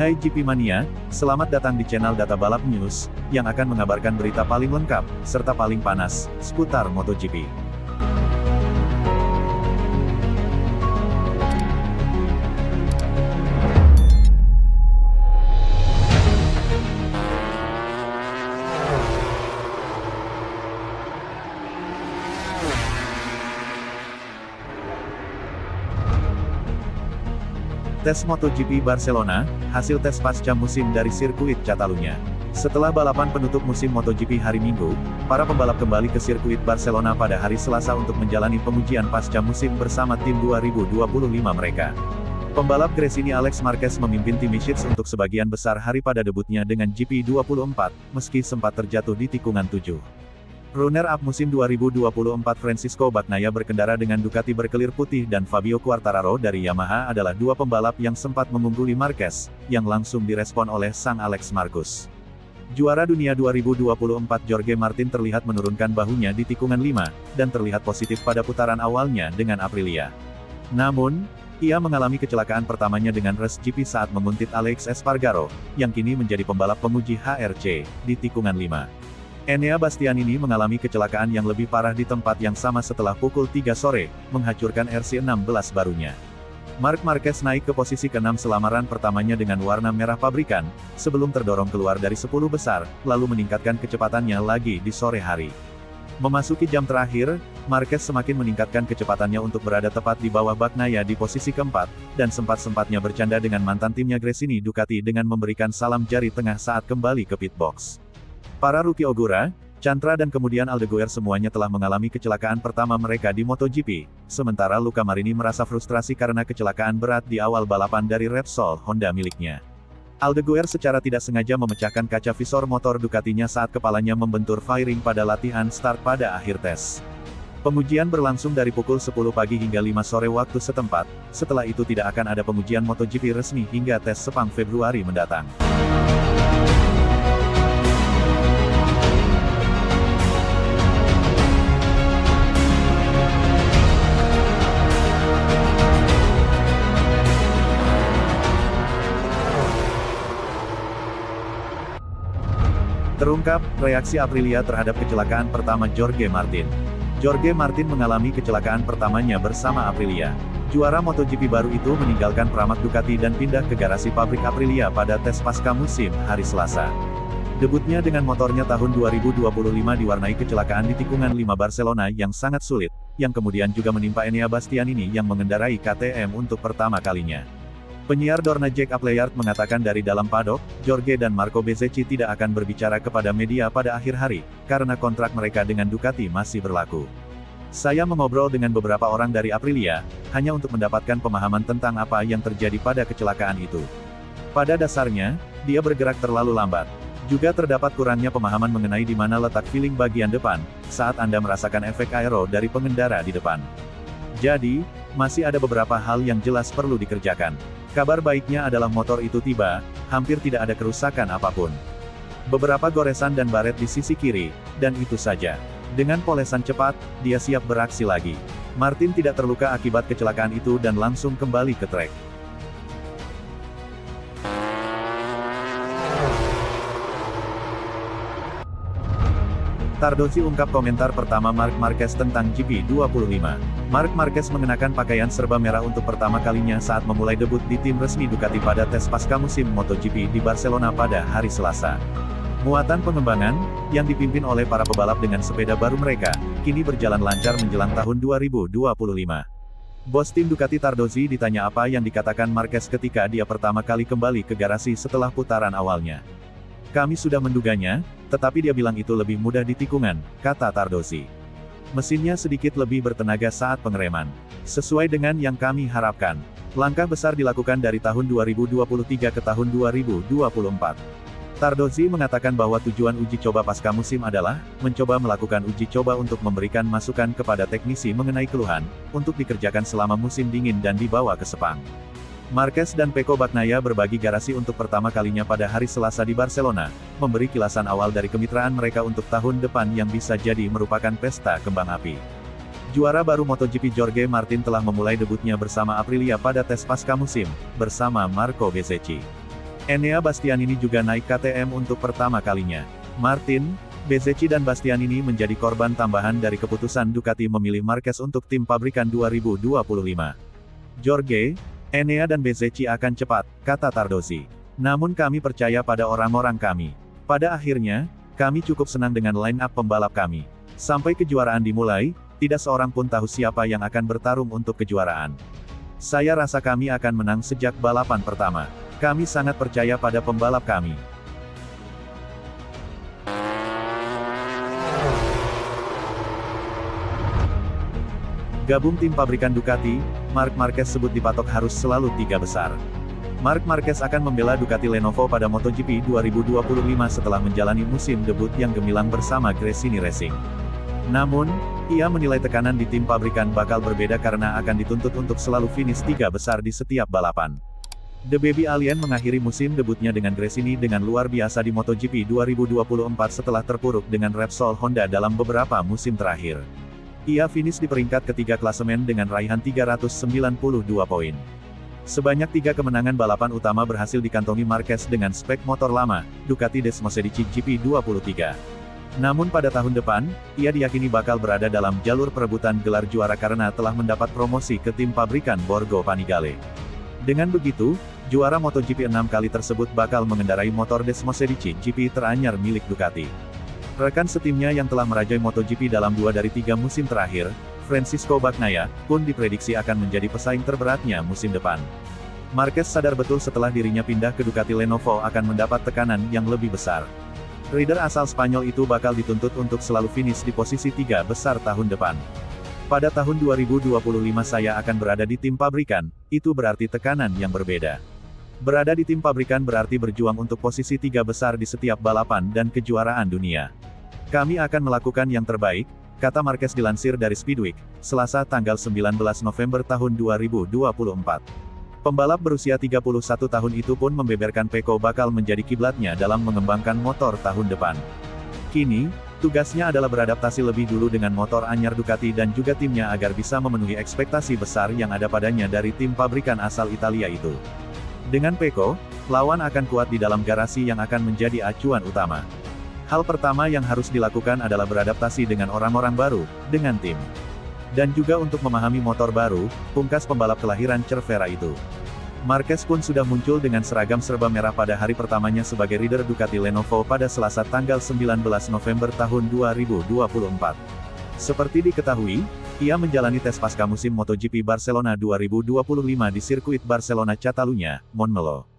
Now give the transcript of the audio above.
Hai GP Mania, selamat datang di channel Data Balap News, yang akan mengabarkan berita paling lengkap, serta paling panas, seputar MotoGP. Tes MotoGP Barcelona, hasil tes pasca musim dari sirkuit Catalunya. Setelah balapan penutup musim MotoGP hari Minggu, para pembalap kembali ke sirkuit Barcelona pada hari Selasa untuk menjalani pengujian pasca musim bersama tim 2025 mereka. Pembalap Gresini Alex Marquez memimpin tim Mitchelton untuk sebagian besar hari pada debutnya dengan GP24, meski sempat terjatuh di tikungan 7. Runner-up musim 2024 Francisco Bagnaia berkendara dengan Ducati berkelir putih dan Fabio Quartararo dari Yamaha adalah dua pembalap yang sempat mengungguli Marquez, yang langsung direspon oleh sang Alex Marquez. Juara dunia 2024 Jorge Martin terlihat menurunkan bahunya di tikungan 5, dan terlihat positif pada putaran awalnya dengan Aprilia. Namun, ia mengalami kecelakaan pertamanya dengan race GP saat menguntit Alex Espargaro, yang kini menjadi pembalap penguji HRC, di tikungan 5. Enea Bastianini mengalami kecelakaan yang lebih parah di tempat yang sama setelah pukul 3 sore, menghancurkan RC16 barunya. Marc Marquez naik ke posisi ke-6 selamaran pertamanya dengan warna merah pabrikan, sebelum terdorong keluar dari 10 besar, lalu meningkatkan kecepatannya lagi di sore hari. Memasuki jam terakhir, Marquez semakin meningkatkan kecepatannya untuk berada tepat di bawah Bagnaia di posisi keempat, dan sempat-sempatnya bercanda dengan mantan timnya Gresini Ducati dengan memberikan salam jari tengah saat kembali ke pit box. Para rookie Ogura, Chantra dan kemudian Aldeguer semuanya telah mengalami kecelakaan pertama mereka di MotoGP, sementara Luca Marini merasa frustrasi karena kecelakaan berat di awal balapan dari Repsol Honda miliknya. Aldeguer secara tidak sengaja memecahkan kaca visor motor Ducatinya saat kepalanya membentur fairing pada latihan start pada akhir tes. Pengujian berlangsung dari pukul 10 pagi hingga 5 sore waktu setempat, setelah itu tidak akan ada pengujian MotoGP resmi hingga tes Sepang Februari mendatang. Terungkap, reaksi Aprilia terhadap kecelakaan pertama Jorge Martin. Jorge Martin mengalami kecelakaan pertamanya bersama Aprilia. Juara MotoGP baru itu meninggalkan Pramac Ducati dan pindah ke garasi pabrik Aprilia pada tes pasca musim hari Selasa. Debutnya dengan motornya tahun 2025 diwarnai kecelakaan di tikungan 5 Barcelona yang sangat sulit, yang kemudian juga menimpa Enea Bastianini yang mengendarai KTM untuk pertama kalinya. Penyiar Dorna Jack Appleyard mengatakan dari dalam paddock, Jorge dan Marco Bezzecchi tidak akan berbicara kepada media pada akhir hari, karena kontrak mereka dengan Ducati masih berlaku. Saya mengobrol dengan beberapa orang dari Aprilia, hanya untuk mendapatkan pemahaman tentang apa yang terjadi pada kecelakaan itu. Pada dasarnya, dia bergerak terlalu lambat. Juga terdapat kurangnya pemahaman mengenai di mana letak feeling bagian depan, saat Anda merasakan efek aero dari pengendara di depan. Jadi, masih ada beberapa hal yang jelas perlu dikerjakan. Kabar baiknya adalah motor itu tiba, hampir tidak ada kerusakan apapun. Beberapa goresan dan baret di sisi kiri, dan itu saja. Dengan polesan cepat, dia siap beraksi lagi. Martin tidak terluka akibat kecelakaan itu dan langsung kembali ke trek. Tardozzi ungkap komentar pertama Marc Marquez tentang GP25. Marc Marquez mengenakan pakaian serba merah untuk pertama kalinya saat memulai debut di tim resmi Ducati pada tes pasca musim MotoGP di Barcelona pada hari Selasa. Muatan pengembangan, yang dipimpin oleh para pebalap dengan sepeda baru mereka, kini berjalan lancar menjelang tahun 2025. Bos tim Ducati Tardozzi ditanya apa yang dikatakan Marquez ketika dia pertama kali kembali ke garasi setelah putaran awalnya. Kami sudah menduganya, tetapi dia bilang itu lebih mudah di tikungan, kata Tardozzi. Mesinnya sedikit lebih bertenaga saat pengereman. Sesuai dengan yang kami harapkan. Langkah besar dilakukan dari tahun 2023 ke tahun 2024. Tardozzi mengatakan bahwa tujuan uji coba pasca musim adalah, mencoba melakukan uji coba untuk memberikan masukan kepada teknisi mengenai keluhan, untuk dikerjakan selama musim dingin dan dibawa ke Sepang. Marquez dan Pecco Bagnaia berbagi garasi untuk pertama kalinya pada hari Selasa di Barcelona, memberi kilasan awal dari kemitraan mereka untuk tahun depan yang bisa jadi merupakan pesta kembang api. Juara baru MotoGP Jorge Martin telah memulai debutnya bersama Aprilia pada tes pasca musim, bersama Marco Bezzecchi. Enea Bastianini juga naik KTM untuk pertama kalinya. Martin, Bezzecchi dan Bastianini menjadi korban tambahan dari keputusan Ducati memilih Marquez untuk tim pabrikan 2025. Jorge, Enea dan Bezzecchi akan cepat, kata Tardosi. Namun kami percaya pada orang-orang kami. Pada akhirnya, kami cukup senang dengan line-up pembalap kami. Sampai kejuaraan dimulai, tidak seorang pun tahu siapa yang akan bertarung untuk kejuaraan. Saya rasa kami akan menang sejak balapan pertama. Kami sangat percaya pada pembalap kami. Gabung tim pabrikan Ducati, Marc Marquez sebut dipatok harus selalu 3 besar. Marc Marquez akan membela Ducati Lenovo pada MotoGP 2025 setelah menjalani musim debut yang gemilang bersama Gresini Racing. Namun, ia menilai tekanan di tim pabrikan bakal berbeda karena akan dituntut untuk selalu finish 3 besar di setiap balapan. The Baby Alien mengakhiri musim debutnya dengan Gresini dengan luar biasa di MotoGP 2024 setelah terpuruk dengan Repsol Honda dalam beberapa musim terakhir. Ia finish di peringkat ketiga klasemen dengan raihan 392 poin. Sebanyak 3 kemenangan balapan utama berhasil dikantongi Marquez dengan spek motor lama, Ducati Desmosedici GP23. Namun pada tahun depan, ia diyakini bakal berada dalam jalur perebutan gelar juara karena telah mendapat promosi ke tim pabrikan Borgo Panigale. Dengan begitu, juara MotoGP 6 kali tersebut bakal mengendarai motor Desmosedici GP teranyar milik Ducati. Rekan setimnya yang telah merajai MotoGP dalam 2 dari 3 musim terakhir, Francisco Bagnaia, pun diprediksi akan menjadi pesaing terberatnya musim depan. Marquez sadar betul setelah dirinya pindah ke Ducati Lenovo akan mendapat tekanan yang lebih besar. Rider asal Spanyol itu bakal dituntut untuk selalu finish di posisi 3 besar tahun depan. Pada tahun 2025 saya akan berada di tim pabrikan, itu berarti tekanan yang berbeda. Berada di tim pabrikan berarti berjuang untuk posisi 3 besar di setiap balapan dan kejuaraan dunia. Kami akan melakukan yang terbaik, kata Marquez dilansir dari Speedweek, Selasa tanggal 19 November tahun 2024. Pembalap berusia 31 tahun itu pun membeberkan Pecco bakal menjadi kiblatnya dalam mengembangkan motor tahun depan. Kini, tugasnya adalah beradaptasi lebih dulu dengan motor anyar Ducati dan juga timnya agar bisa memenuhi ekspektasi besar yang ada padanya dari tim pabrikan asal Italia itu. Dengan Pecco, lawan akan kuat di dalam garasi yang akan menjadi acuan utama. Hal pertama yang harus dilakukan adalah beradaptasi dengan orang-orang baru, dengan tim. Dan juga untuk memahami motor baru, pungkas pembalap kelahiran Cervera itu. Marquez pun sudah muncul dengan seragam serba merah pada hari pertamanya sebagai rider Ducati Lenovo pada Selasa tanggal 19 November tahun 2024. Seperti diketahui, ia menjalani tes pasca musim MotoGP Barcelona 2025 di sirkuit Barcelona Catalunya, Montmeló.